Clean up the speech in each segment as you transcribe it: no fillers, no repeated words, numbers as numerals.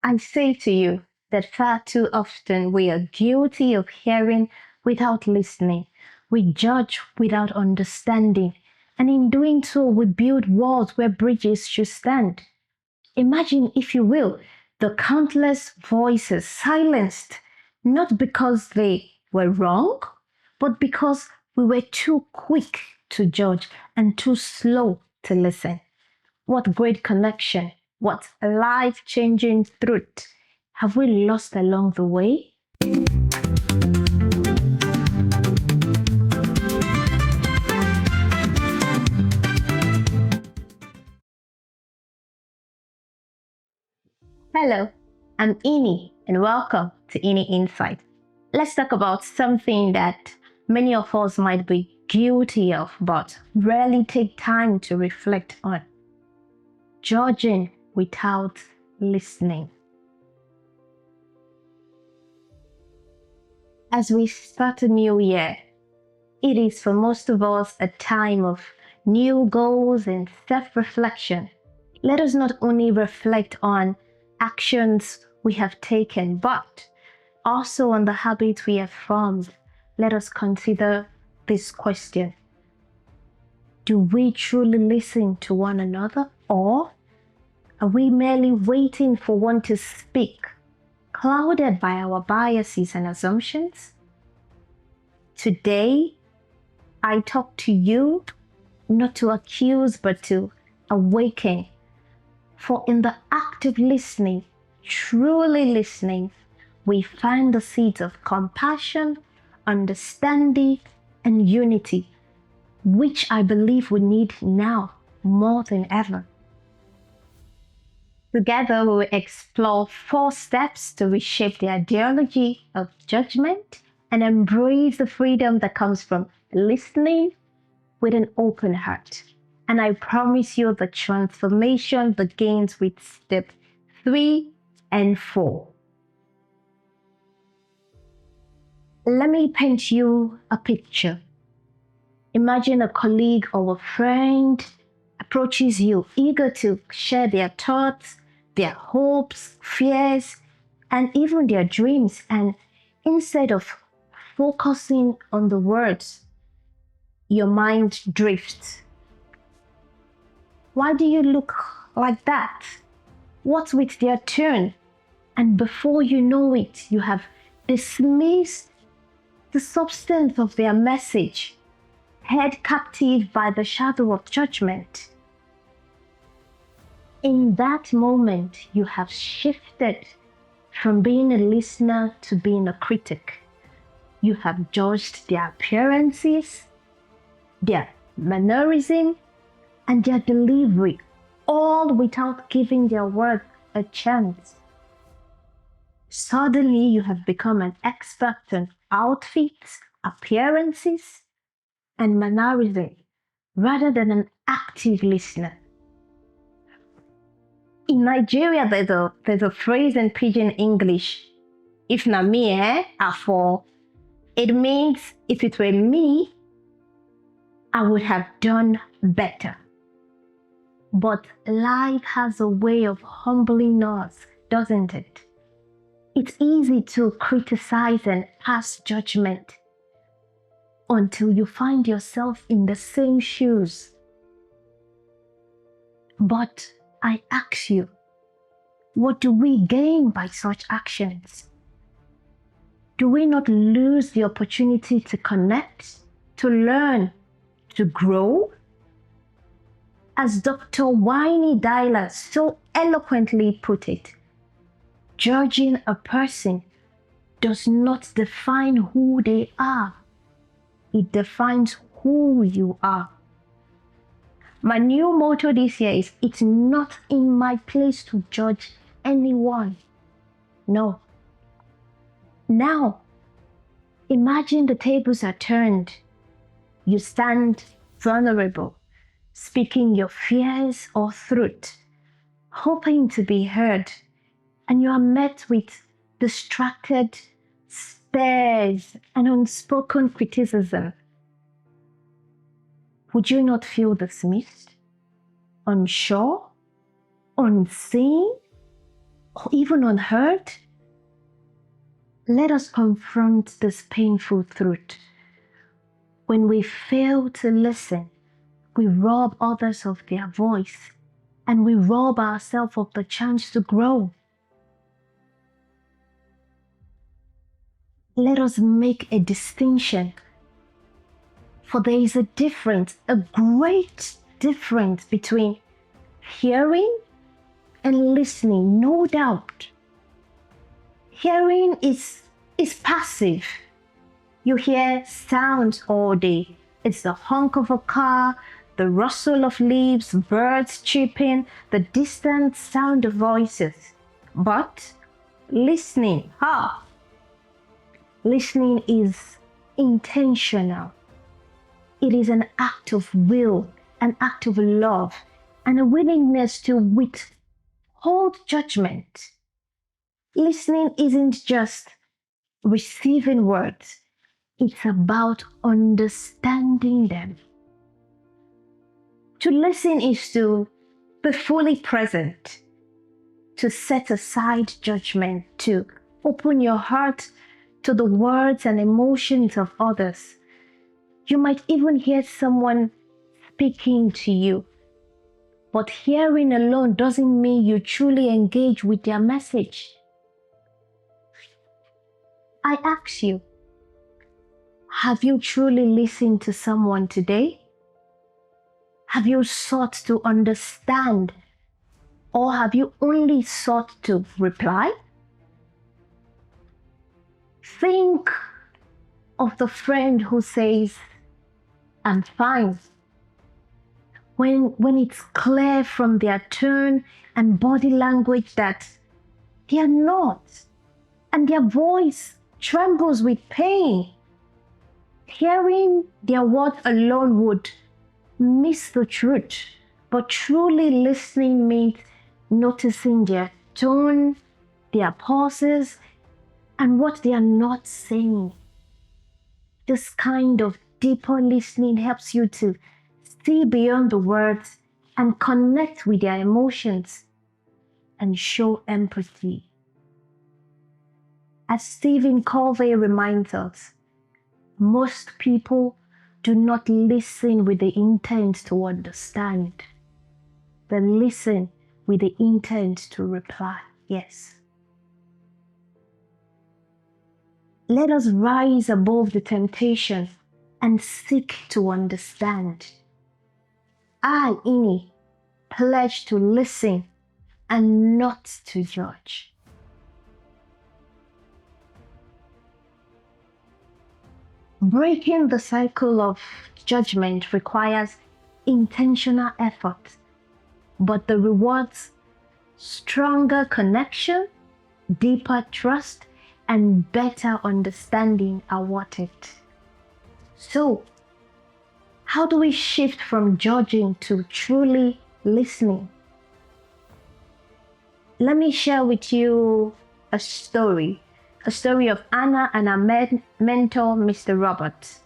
I say to you that far too often we are guilty of hearing without listening. We judge without understanding. And in doing so, we build walls where bridges should stand. Imagine, if you will, the countless voices silenced, not because they were wrong, but because we were too quick to judge and too slow to listen. What great connection, what life changing truth have we lost along the way? Hello, I'm Ini, and welcome to Ini Insight. Let's talk about something that many of us might be guilty of, but rarely take time to reflect on: judging without listening. As we start a new year, it is for most of us a time of new goals and self reflection. Let us not only reflect on actions we have taken, but also on the habits we have formed. Let us consider this question: do we truly listen to one another, or are we merely waiting for one to speak, clouded by our biases and assumptions? Today, I talk to you not to accuse but to awaken. For in the act of listening, truly listening, we find the seeds of compassion, understanding, and unity, which I believe we need now more than ever. Together, we will explore 4 steps to reshape the ideology of judgment and embrace the freedom that comes from listening with an open heart. And I promise you the transformation begins with step 3 and 4. Let me paint you a picture. Imagine a colleague or a friend approaches you, eager to share their thoughts, their hopes, fears, and even their dreams. And instead of focusing on the words, your mind drifts. Why do you look like that? What's with their turn? And before you know it, you have dismissed the substance of their message, held captive by the shadow of judgment. In that moment, you have shifted from being a listener to being a critic. You have judged their appearances, their mannerism, and their delivery, all without giving their words a chance. Suddenly, you have become an expert on outfits, appearances, and mannerism, rather than an active listener. In Nigeria, there's a phrase in Pidgin English: if na me, for. It means if it were me, I would have done better. But life has a way of humbling us, doesn't it? It's easy to criticize and pass judgment until you find yourself in the same shoes. But I ask you, what do we gain by such actions? Do we not lose the opportunity to connect, to learn, to grow? As Dr. Winnie Dyler so eloquently put it, judging a person does not define who they are. It defines who you are. My new motto this year is: it's not in my place to judge anyone. No. Now, imagine the tables are turned. You stand vulnerable, speaking your fears or truth, hoping to be heard, and you are met with distracted stares and unspoken criticism. Would you not feel dismissed, unsure, unseen? or even unheard, let us confront this painful truth. When we fail to listen, we rob others of their voice and we rob ourselves of the chance to grow. Let us make a distinction, for there is a difference, a great difference between hearing and listening, no doubt. Hearing is passive. You hear sounds all day. It's the honk of a car, the rustle of leaves, birds chirping, the distant sound of voices. But listening, listening is intentional. It is an act of will, an act of love, and a willingness to withhold judgment. Listening isn't just receiving words, it's about understanding them. To listen is to be fully present, to set aside judgment, to open your heart to the words and emotions of others. You might even hear someone speaking to you, but hearing alone doesn't mean you truly engage with their message. I ask you, have you truly listened to someone today? Have you sought to understand, or have you only sought to reply? Think of the friend who says, I'm fine, when it's clear from their tone and body language that they are not, and their voice trembles with pain. Hearing their words alone would miss the truth, but truly listening means noticing their tone, their pauses, and what they are not saying. This kind of deeper listening helps you to see beyond the words and connect with their emotions and show empathy. As Stephen Covey reminds us, most people do not listen with the intent to understand. They listen with the intent to reply. Yes. Let us rise above the temptation and seek to understand. I, Ini, pledge to listen and not to judge. Breaking the cycle of judgment requires intentional effort, but the rewards stronger connection, deeper trust, and better understanding are worth it. So, how do we shift from judging to truly listening? Let me share with you a story of Anna and her mentor, Mr. Robert.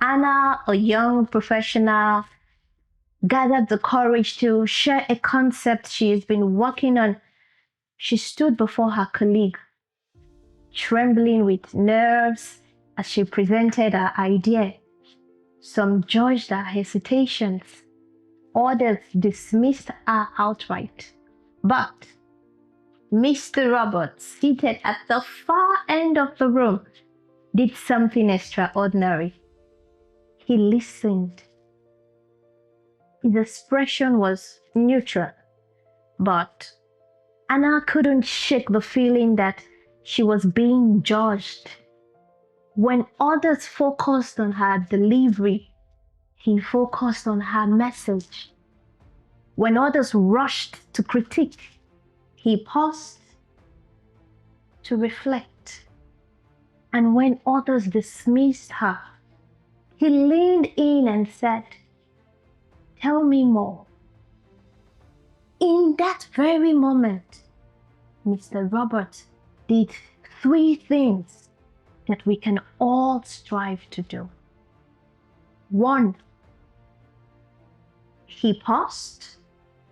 Anna, a young professional, gathered the courage to share a concept she has been working on. She stood before her colleague, trembling with nerves as she presented her idea. Some judged her hesitations, others dismissed her outright. But Mr. Roberts, seated at the far end of the room, did something extraordinary. He listened. His expression was neutral, but Anna couldn't shake the feeling that she was being judged. When others focused on her delivery, he focused on her message. When others rushed to critique, he paused to reflect. And when others dismissed her, he leaned in and said, "Tell me more." In that very moment, Mr. Robert did 3 things that we can all strive to do. 1, he paused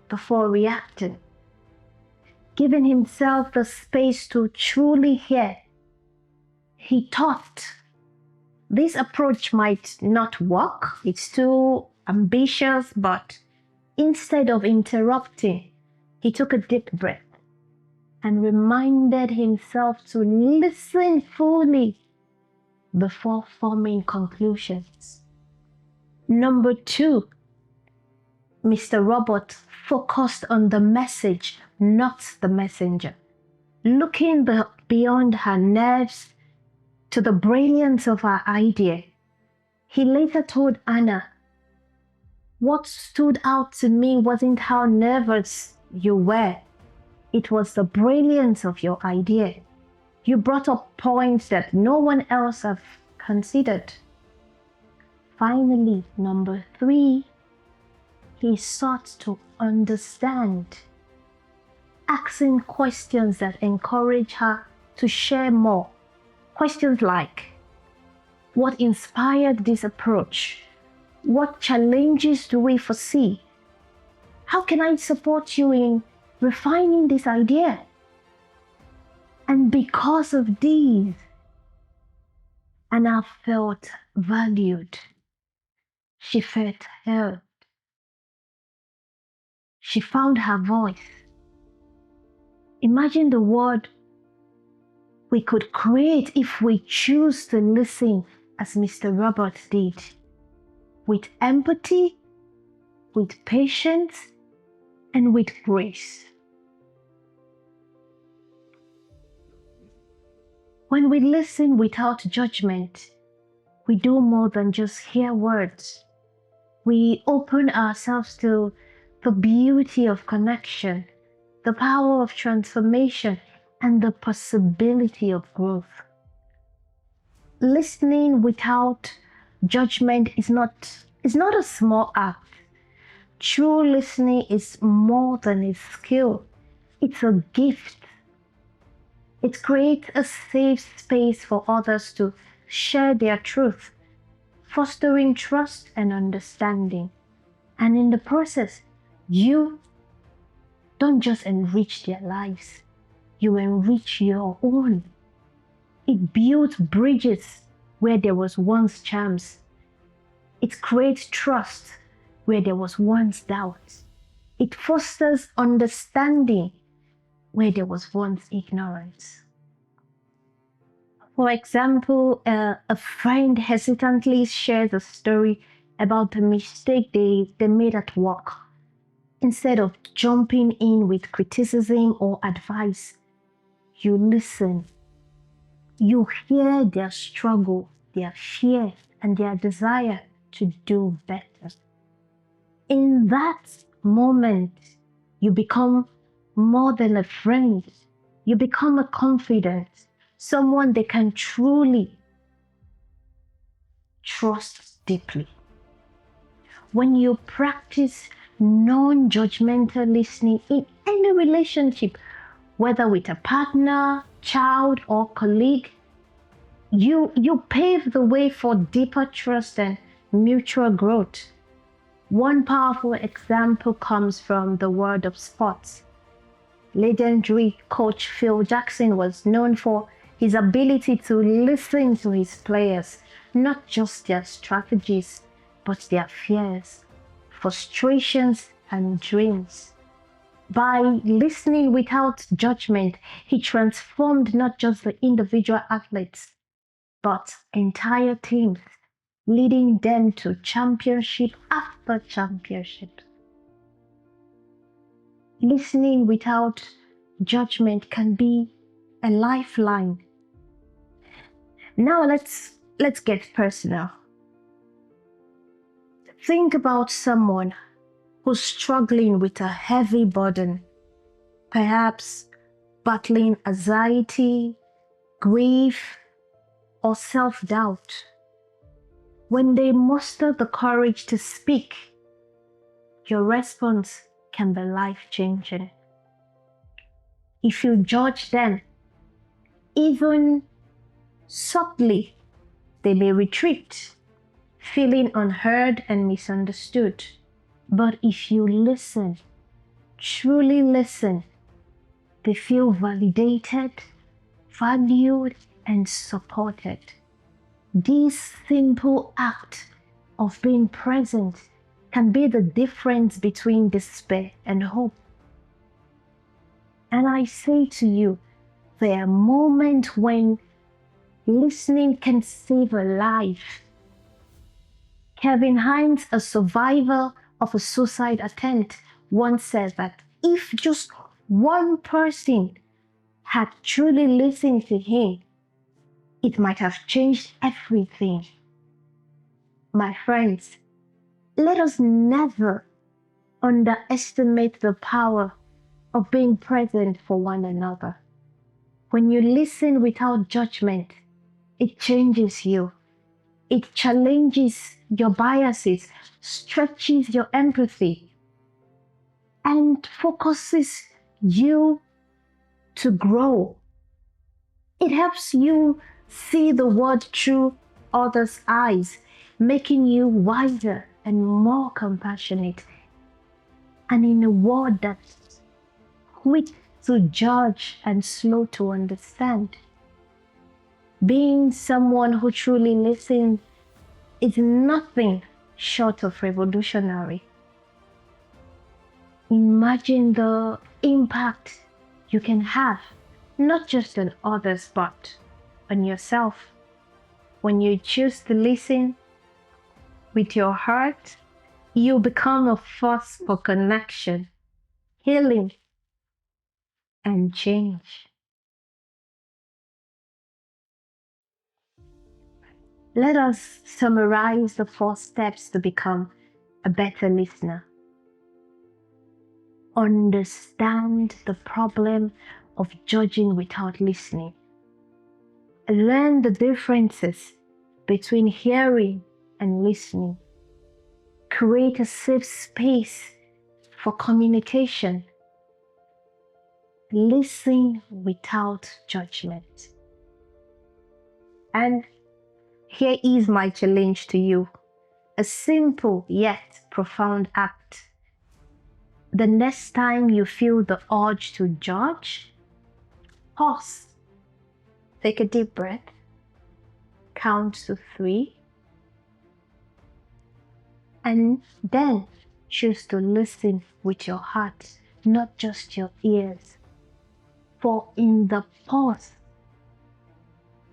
before reacting. giving himself the space to truly hear. He thought this approach might not work, it's too ambitious, but instead of interrupting, he took a deep breath and reminded himself to listen fully before forming conclusions. Number 2, Mr. Robot focused on the message, not the messenger. Looking beyond her nerves to the brilliance of her idea, he later told Anna, "What stood out to me wasn't how nervous you were. It was the brilliance of your idea. You brought up points that no one else have considered." Finally, number 3, he sought to understand, asking questions that encourage her to share more. Questions like, what inspired this approach? What challenges do we foresee? How can I support you in refining this idea? And because of these, Anna felt valued. She felt heard. She found her voice. Imagine the world we could create if we choose to listen as Mr. Roberts did, with empathy, with patience, and with grace. When we listen without judgment, we do more than just hear words. We open ourselves to the beauty of connection, the power of transformation, and the possibility of growth. Listening without judgment is not a small act. True listening is more than a skill. It's a gift. It creates a safe space for others to share their truth, fostering trust and understanding. And in the process, you don't just enrich their lives, you enrich your own. It builds bridges where there was once charms. It creates trust where there was once doubt. It fosters understanding where there was once ignorance. For example, a friend hesitantly shares a story about a mistake they made at work. Instead of jumping in with criticism or advice, you listen. You hear their struggle, their fear, and their desire to do better. In that moment, you become more than a friend. You become a confidant, someone they can truly trust deeply. When you practice non-judgmental listening in any relationship, whether with a partner, child, or colleague, you pave the way for deeper trust and mutual growth. One powerful example comes from the world of sports. Legendary coach Phil Jackson was known for his ability to listen to his players, not just their strategies, but their fears, frustrations, and dreams. By listening without judgment, he transformed not just the individual athletes, but entire teams, leading them to championship after championship. Listening without judgment can be a lifeline. Now let's get personal. Think about someone who's struggling with a heavy burden, perhaps battling anxiety, grief, or self-doubt. When they muster the courage to speak, your response can be life-changing. If you judge them, even subtly, they may retreat, feeling unheard and misunderstood. But if you listen, truly listen, they feel validated, valued, and supported. This simple act of being present can be the difference between despair and hope. And I say to you, there are moments when listening can save a life. Kevin Hines, a survivor of a suicide attempt, once said that if just one person had truly listened to him, it might have changed everything. My friends, let us never underestimate the power of being present for one another. When you listen without judgment, it changes you. It challenges your biases, stretches your empathy, and focuses you to grow. It helps you see the world through others' eyes, making you wiser and more compassionate. And in a world that's quick to judge and slow to understand, being someone who truly listens is nothing short of revolutionary. Imagine the impact you can have, not just on others, but on yourself. When you choose to listen with your heart, you become a force for connection, healing, and change. Let us summarize the 4 steps to become a better listener. Understand the problem of judging without listening. Learn the differences between hearing and listening. Create a safe space for communication. Listen without judgment. And here is my challenge to you. A simple yet profound act. The next time you feel the urge to judge, pause. Take a deep breath. Count to 3. And then choose to listen with your heart, not just your ears. For in the pause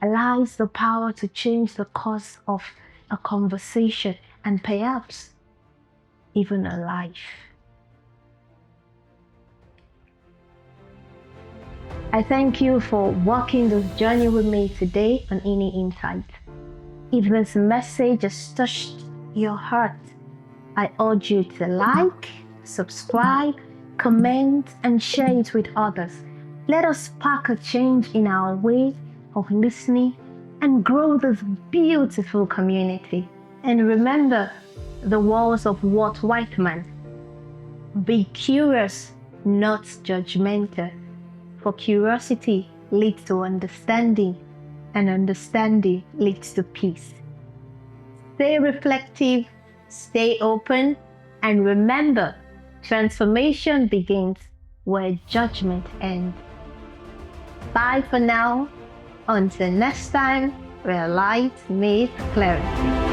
lies the power to change the course of a conversation and perhaps even a life. I thank you for walking this journey with me today on Any Insight. If this message has touched your heart, I urge you to like, subscribe, comment, and share it with others. Let us spark a change in our way of listening and grow this beautiful community. And remember the words of Walt Whiteman: be curious, not judgmental, for curiosity leads to understanding, and understanding leads to peace. Stay reflective, stay open, and remember, transformation begins where judgment ends. Bye for now. Until next time, where light meets clarity.